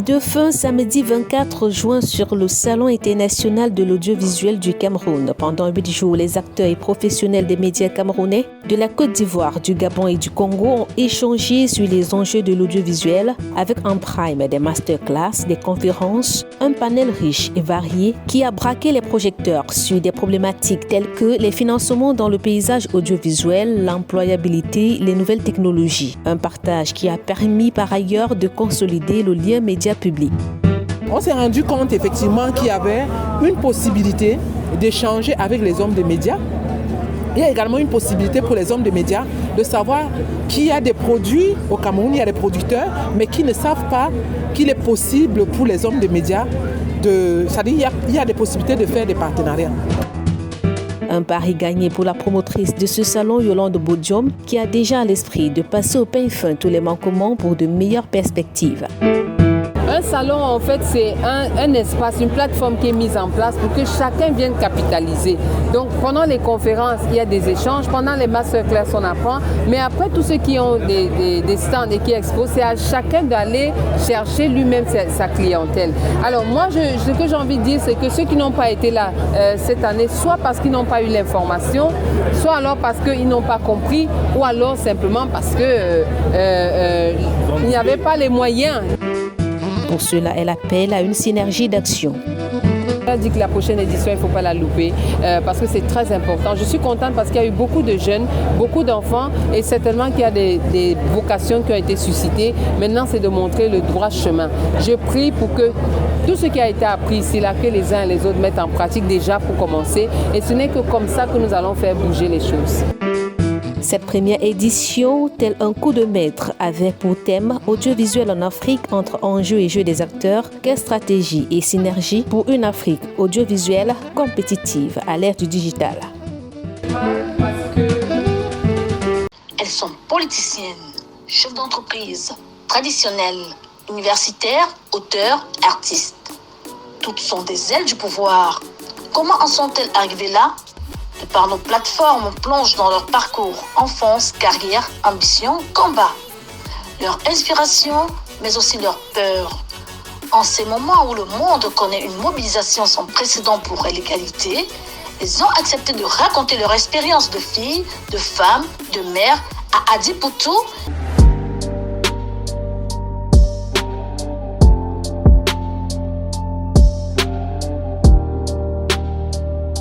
de fin samedi 24 juin sur le Salon international de l'audiovisuel du Cameroun. Pendant 8 jours, les acteurs et professionnels des médias camerounais de la Côte d'Ivoire, du Gabon et du Congo ont échangé sur les enjeux de l'audiovisuel avec en prime des masterclass, des conférences, un panel riche et varié qui a braqué les projecteurs sur des problématiques telles que les financements dans le paysage audiovisuel, l'employabilité, les nouvelles technologies. Un partage qui a permis par ailleurs de consolider le lien média-public. On s'est rendu compte effectivement qu'il y avait une possibilité d'échanger avec les hommes des médias. Il y a également une possibilité pour les hommes des médias de savoir qu'il y a des produits au Cameroun, il y a des producteurs, mais qui ne savent pas qu'il est possible pour les hommes des médias c'est-à-dire il y a des possibilités de faire des partenariats. Un pari gagné pour la promotrice de ce salon, Yolande Bodium, qui a déjà à l'esprit de passer au peigne fin tous les manquements pour de meilleures perspectives. Un salon, en fait, c'est un espace, une plateforme qui est mise en place pour que chacun vienne capitaliser. Donc, pendant les conférences, il y a des échanges. Pendant les masterclass, on apprend. Mais après, tous ceux qui ont des stands et qui exposent, c'est à chacun d'aller chercher lui-même sa clientèle. Alors, moi, ce que j'ai envie de dire, c'est que ceux qui n'ont pas été là cette année, soit parce qu'ils n'ont pas eu l'information, soit alors parce qu'ils n'ont pas compris, ou alors simplement parce qu'il n'y avait pas les moyens. Pour cela, elle appelle à une synergie d'action. Elle dit que la prochaine édition, il ne faut pas la louper parce que c'est très important. Je suis contente parce qu'il y a eu beaucoup de jeunes, beaucoup d'enfants et certainement qu'il y a des vocations qui ont été suscitées. Maintenant, c'est de montrer le droit chemin. Je prie pour que tout ce qui a été appris ici, là, que les uns et les autres mettent en pratique déjà pour commencer. Et ce n'est que comme ça que nous allons faire bouger les choses. Cette première édition, tel un coup de maître, avait pour thème audiovisuel en Afrique entre enjeux et jeux des acteurs, quelle stratégie et synergie pour une Afrique audiovisuelle compétitive à l'ère du digital. Elles sont politiciennes, chefs d'entreprise, traditionnelles, universitaires, auteurs, artistes. Toutes sont des ailes du pouvoir. Comment en sont-elles arrivées là ? De par nos plateformes, on plonge dans leur parcours, enfance, carrière, ambition, combat. Leur inspiration, mais aussi leur peur. En ces moments où le monde connaît une mobilisation sans précédent pour l'égalité, elles ont accepté de raconter leur expérience de filles, de femmes, de mères à Adipoutou